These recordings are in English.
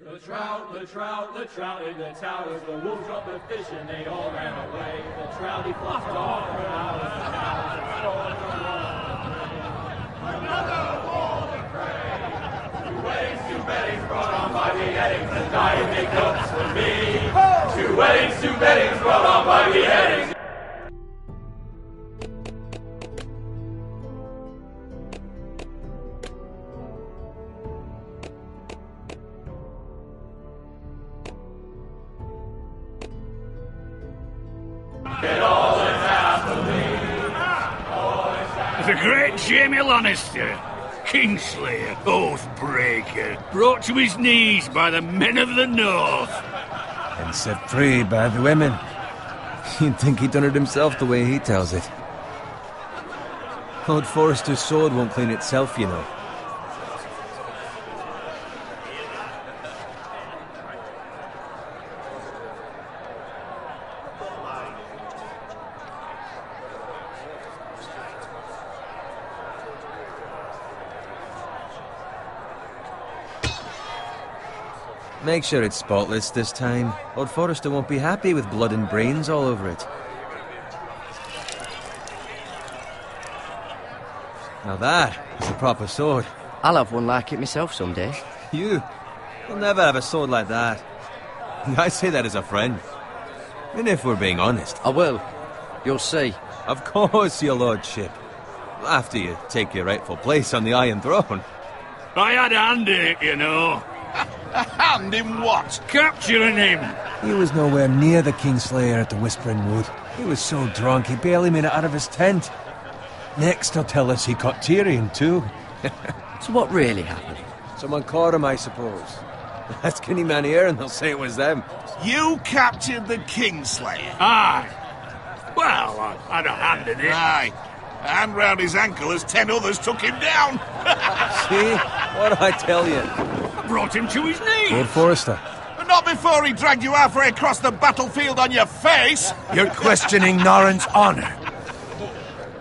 The trout in the towers, the wolves dropped the fish and they all ran away. The trouty flopped off for hours and hours and stole another wall of prey. Two weddings brought on by beheadings, and dying make notes for me. Two weddings brought on by beheadings. The great Jaime Lannister, Kingslayer, Oathbreaker, brought to his knees by the men of the North. And set free by the women. You'd think he'd done it himself the way he tells it. Lord Forrester's sword won't clean itself, you know. Make sure it's spotless this time. Lord Forrester won't be happy with blood and brains all over it. Now that is a proper sword. I'll have one like it myself someday. You'll never have a sword like that. I say that as a friend. And if we're being honest. I will. You'll see. Of course, your lordship. After you take your rightful place on the Iron Throne. I had a hand in it, you know. A hand in what? Capturing him. He was nowhere near the Kingslayer at the Whispering Wood. He was so drunk he barely made it out of his tent. Next he'll tell us he caught Tyrion too. So what really happened? Someone caught him, I suppose. Ask any man here and they'll say it was them. You captured the Kingslayer? Aye. Well, I had a hand in it. Aye. A hand round his ankle as 10 others took him down. See? What did I tell you? I brought him to his knees. Lord Forrester. But not before he dragged you halfway across the battlefield on your face. You're questioning Norrin's honor.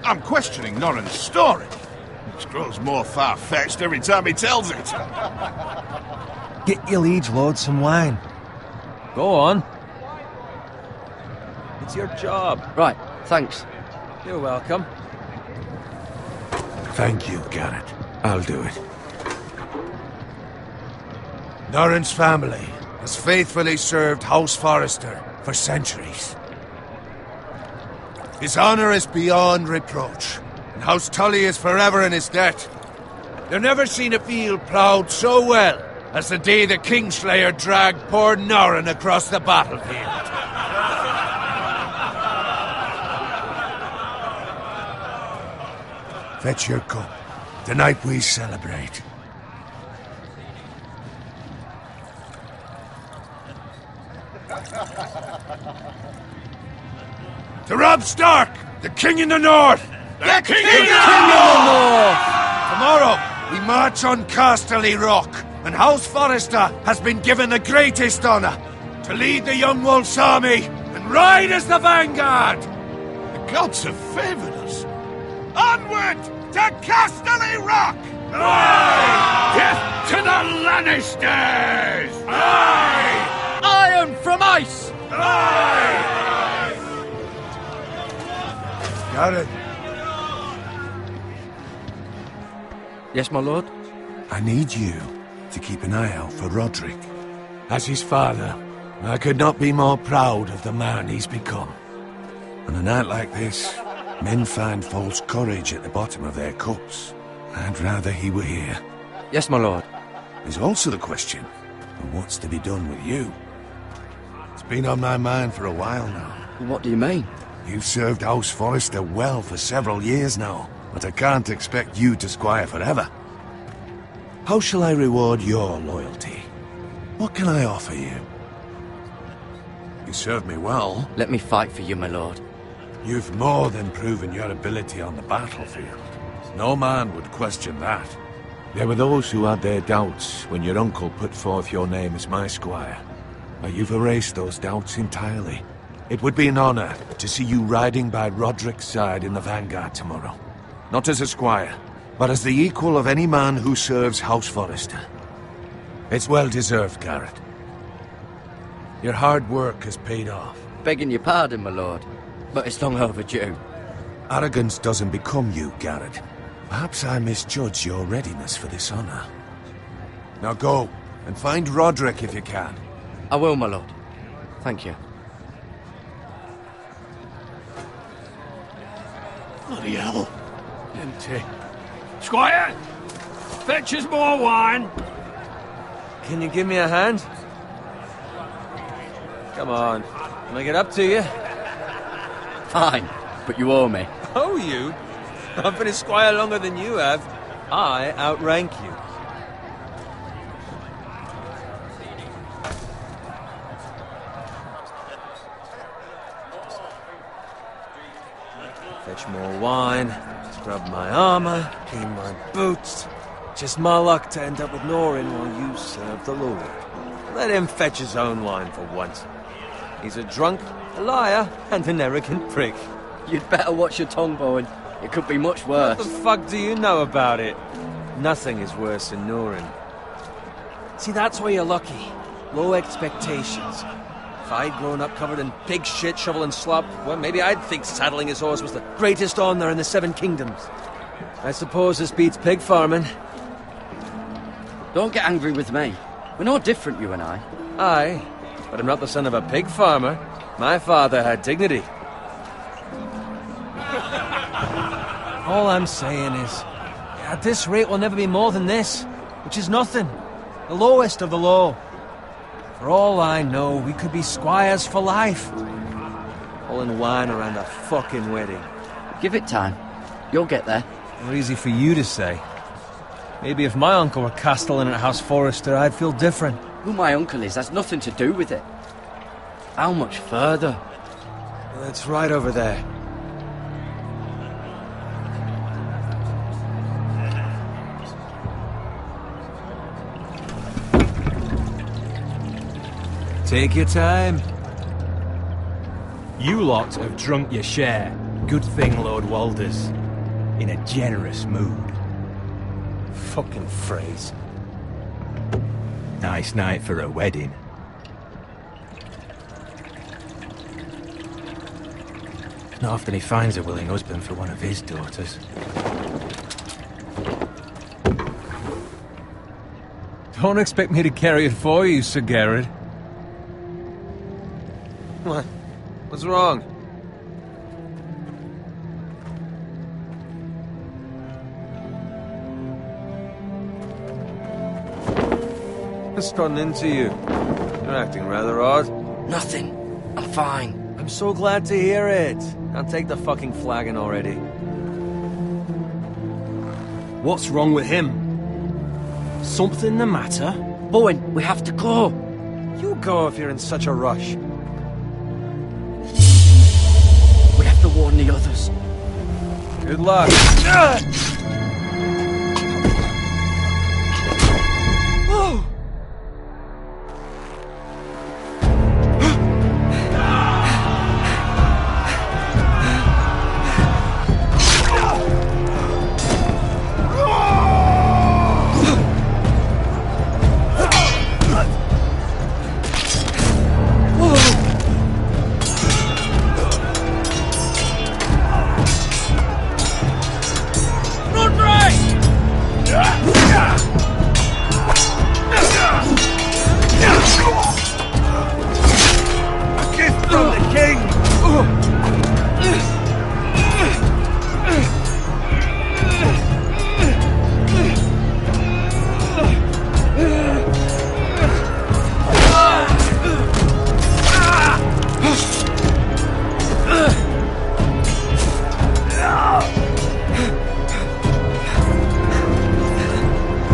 I'm questioning Norrin's story, which grows more far-fetched every time he tells it. Get your liege lord some wine. Go on. It's your job. Right, thanks. You're welcome. Thank you, Garrett. I'll do it. Norrin's family has faithfully served House Forrester for centuries. His honor is beyond reproach, and House Tully is forever in his debt. They've never seen a field ploughed so well as the day the Kingslayer dragged poor Norrin across the battlefield. Fetch your cup. Tonight we celebrate. To Robb Stark, the King in the North! The King in the North! Tomorrow, we march on Casterly Rock, and House Forrester has been given the greatest honor to lead the Young Wolf's army and ride as the vanguard! The gods have favored us. Onward to Casterly Rock! Aye! Death to the Lannisters! Aye! Iron from ice! Aye! Garrett, Yes, my lord? I need you to keep an eye out for Roderick. As his father, I could not be more proud of the man he's become. On a night like this, men find false courage at the bottom of their cups. I'd rather he were here. Yes, my lord. There's also the question of what's to be done with you. It's been on my mind for a while now. What do you mean? You've served House Forrester well for several years now, but I can't expect you to squire forever. How shall I reward your loyalty? What can I offer you? You served me well. Let me fight for you, my lord. You've more than proven your ability on the battlefield. No man would question that. There were those who had their doubts when your uncle put forth your name as my squire. But you've erased those doubts entirely. It would be an honor to see you riding by Roderick's side in the vanguard tomorrow. Not as a squire, but as the equal of any man who serves House Forrester. It's well deserved, Garrett. Your hard work has paid off. Begging your pardon, my lord, but it's long overdue. Arrogance doesn't become you, Garrett. Perhaps I misjudge your readiness for this honor. Now go, and find Roderick if you can. I will, my lord. Thank you. Bloody hell. Empty. Squire! Fetch us more wine! Can you give me a hand? Come on. Can I get up to you? Fine, but you owe me. Oh, you? I've been a squire longer than you have. I outrank you. Fetch more wine, scrub my armor, clean my boots. Just my luck to end up with Norin while you serve the Lord. Let him fetch his own wine for once. He's a drunk, a liar, and an arrogant prick. You'd better watch your tongue, Bowen. It could be much worse. What the fuck do you know about it? Nothing is worse than Norin. See, that's why you're lucky. Low expectations. If I'd grown up covered in pig shit, shovel and slop, well, maybe I'd think saddling his horse was the greatest honor in the Seven Kingdoms. I suppose this beats pig farming. Don't get angry with me. We're no different, you and I. Aye, but I'm not the son of a pig farmer. My father had dignity. All I'm saying is, at this rate we'll never be more than this, which is nothing. The lowest of the low. For all I know, we could be squires for life. All in wine around a fucking wedding. Give it time. You'll get there. Not easy for you to say. Maybe if my uncle were castellan at House Forrester, I'd feel different. Who my uncle is has nothing to do with it. How much further? It's right over there. Take your time. You lot have drunk your share. Good thing Lord Walder's in a generous mood. Fucking phrase. Nice night for a wedding. Not often he finds a willing husband for one of his daughters. Don't expect me to carry it for you, Sir Garrett. What? What's wrong? What's gotten into you? You're acting rather odd. Nothing. I'm fine. I'm so glad to hear it. Now take the fucking flagon already. What's wrong with him? Something the matter? Bowen, we have to go. You go if you're in such a rush. We have to warn the others. Good luck.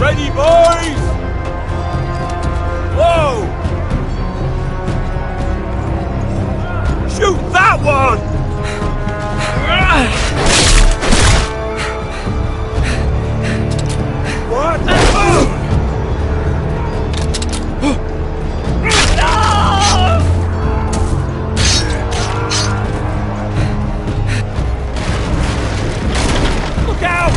Ready, boys! Whoa! Shoot that one! What? Look out!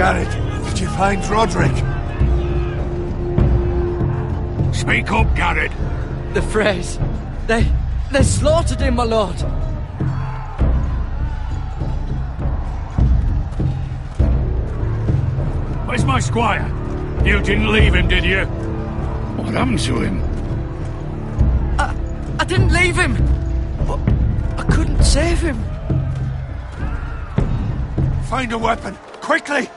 Garrett, did you find Roderick? Speak up, Garrett. The Freys. They slaughtered him, my lord. Where's my squire? You didn't leave him, did you? What happened to him? I didn't leave him. But I couldn't save him. Find a weapon, quickly!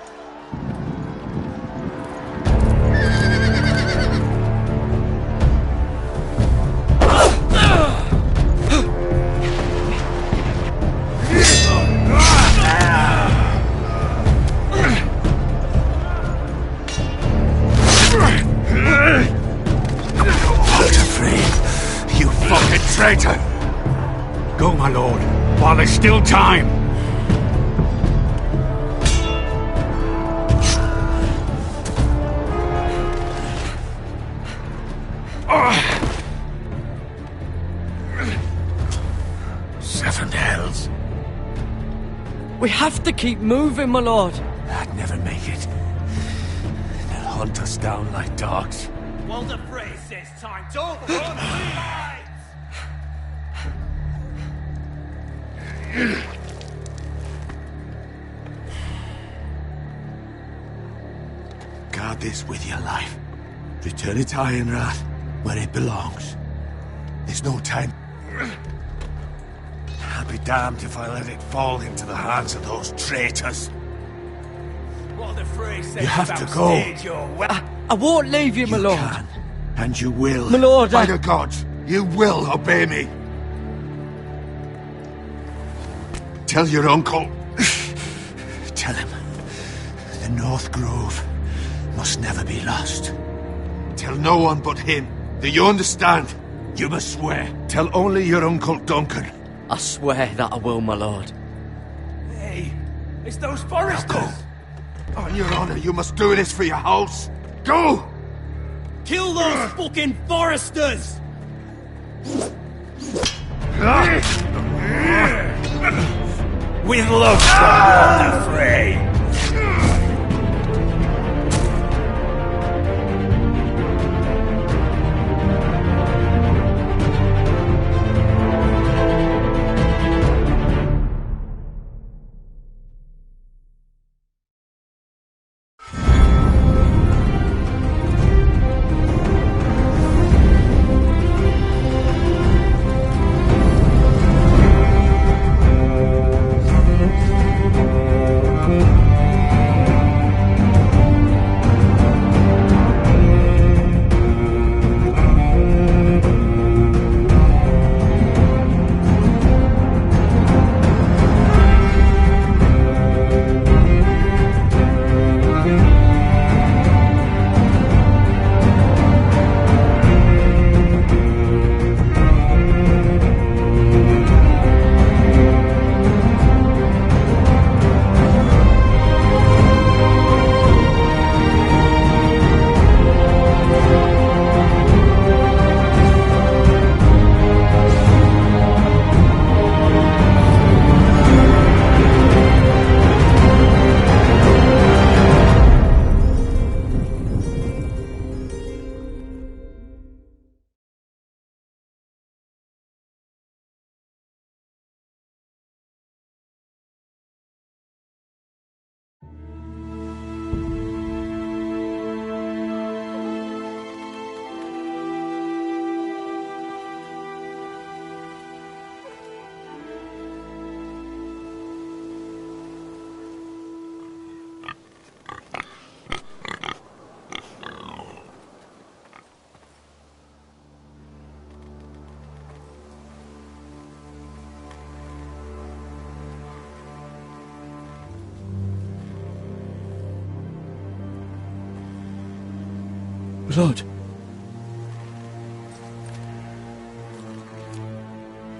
Traitor! Go, my lord, while there's still time. Seven hells. We have to keep moving, my lord. I'd never make it. They'll hunt us down like dogs. Walder Frey says time. Don't run, please! Guard this with your life. Return it to Ironrath, where it belongs. There's no time. I'll be damned if I let it fall into the hands of those traitors. Walder Frey says You have to go. I won't leave you, my lord. Can, and you will. My lord, By the gods, you will obey me. Tell your uncle. Tell him. The North Grove must never be lost. Tell no one but him. Do you understand? You must swear. Tell only your Uncle Duncan. I swear that I will, my lord. Hey, it's those foresters. Now go. On your honor, you must do this for your house. Go! Kill those fucking foresters! With love from Walder Frey. Blood.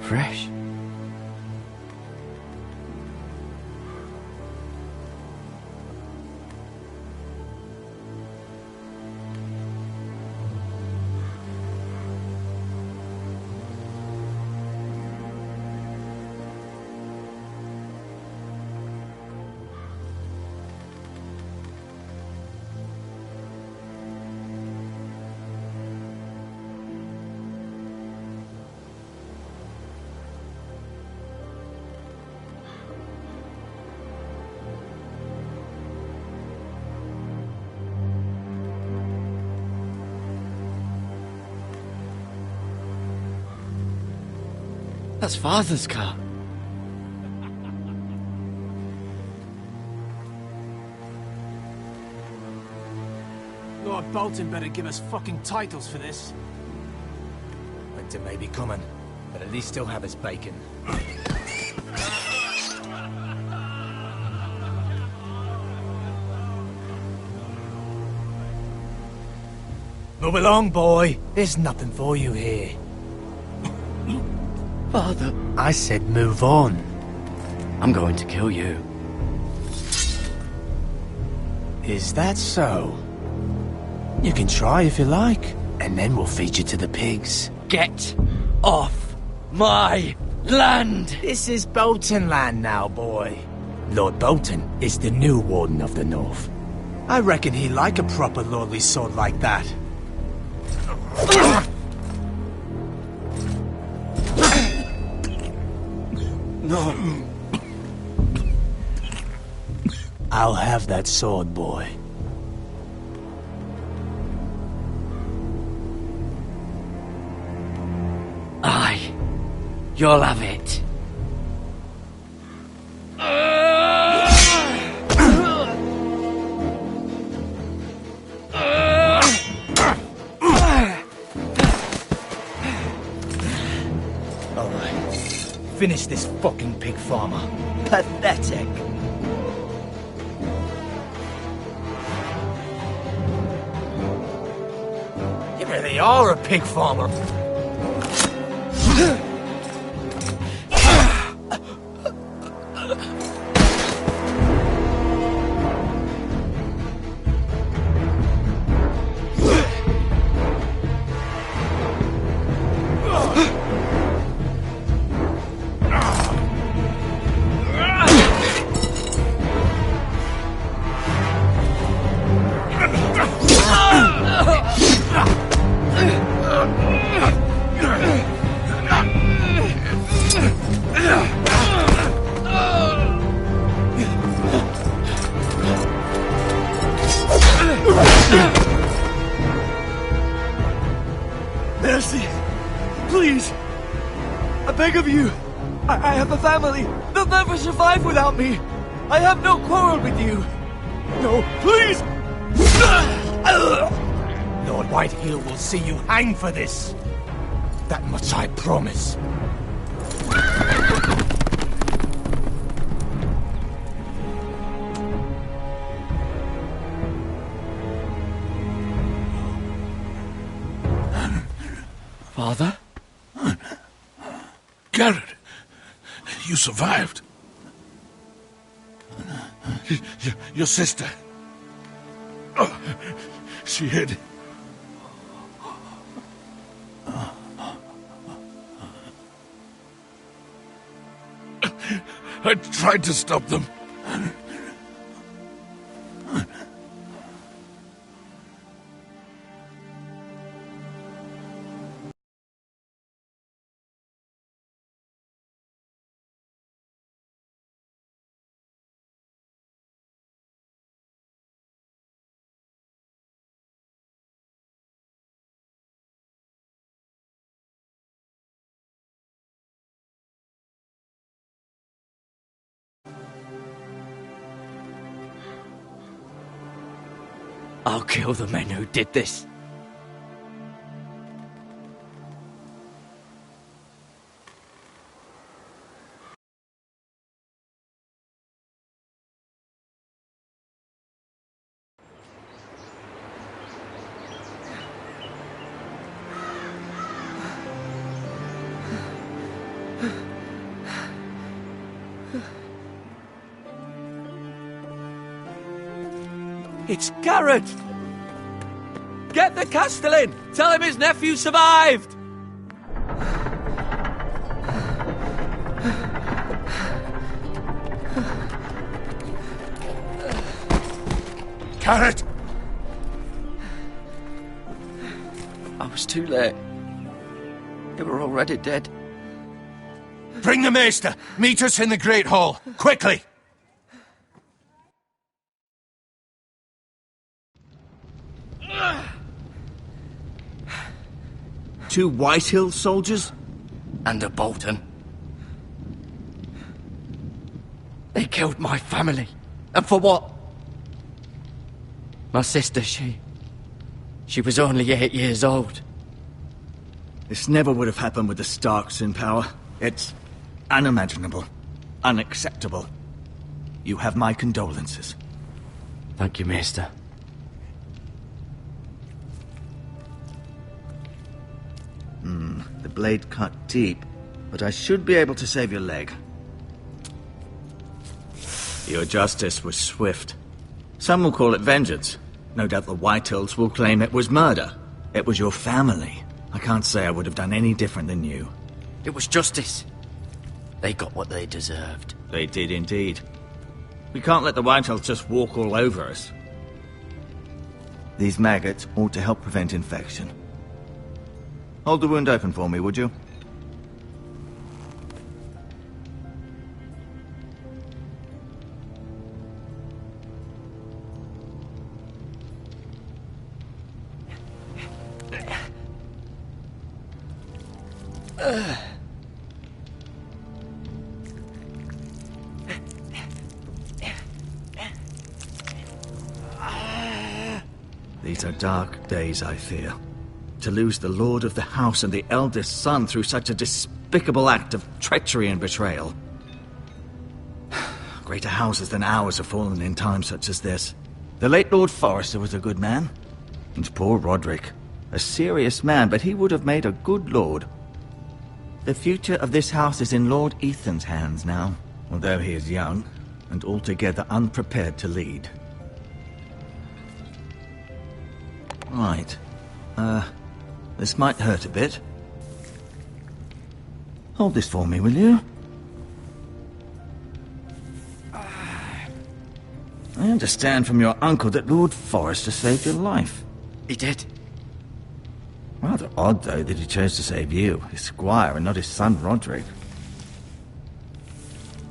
Fresh. That's Father's car. Lord Bolton better give us fucking titles for this. Winter may be coming, but at least he'll have his bacon. Move along, boy. There's nothing for you here. Father, I said move on. I'm going to kill you. Is that so? You can try if you like, and then we'll feed you to the pigs. Get off my land! This is Bolton land now, boy. Lord Bolton is the new Warden of the North. I reckon he'd like a proper lordly sword like that. No. I'll have that sword, boy. Aye. You'll have it. Alright. Finish this fucking pig farmer. Pathetic. You really are a pig farmer. Mercy! Please! I beg of you! I have a family! They'll never survive without me! I have no quarrel with you! No, please! Lord Whitehill will see you hang for this. That much I promise. Father? Garrett, you survived. Your sister. Oh, she hid. I tried to stop them. I'll kill the men who did this. It's Garrett! Get the Castellan! Tell him his nephew survived! Garrett! I was too late. They were already dead. Bring the Maester! Meet us in the Great Hall! Quickly! Two Whitehill soldiers? And a Bolton. They killed my family. And for what? My sister, she was only 8 years old. This never would have happened with the Starks in power. It's unimaginable. Unacceptable. You have my condolences. Thank you, Maester. The blade cut deep, but I should be able to save your leg. Your justice was swift. Some will call it vengeance. No doubt the Whitehills will claim it was murder. It was your family. I can't say I would have done any different than you. It was justice. They got what they deserved. They did indeed. We can't let the Whitehills just walk all over us. These maggots ought to help prevent infection. Hold the wound open for me, would you? These are dark days, I fear. To lose the lord of the house and the eldest son through such a despicable act of treachery and betrayal. Greater houses than ours have fallen in times such as this. The late Lord Forrester was a good man. And poor Roderick. A serious man, but he would have made a good lord. The future of this house is in Lord Ethan's hands now, although he is young and altogether unprepared to lead. Right. This might hurt a bit. Hold this for me, will you? I understand from your uncle that Lord Forrester saved your life. He did. Rather odd, though, that he chose to save you, his squire, and not his son Roderick.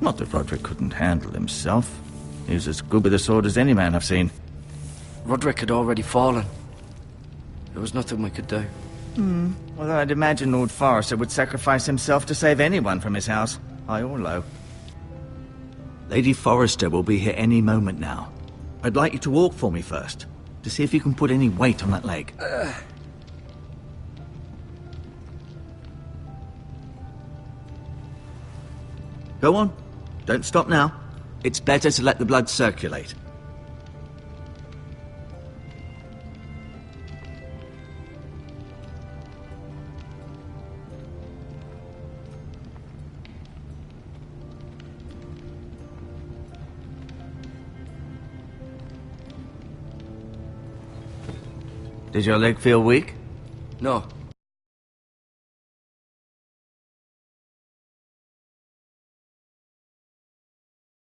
Not that Roderick couldn't handle himself. He was as good with a sword as any man I've seen. Roderick had already fallen. There was nothing we could do. Although I'd imagine Lord Forrester would sacrifice himself to save anyone from his house, high or low. Lady Forrester will be here any moment now. I'd like you to walk for me first, to see if you can put any weight on that leg. Go on. Don't stop now. It's better to let the blood circulate. Did your leg feel weak? No,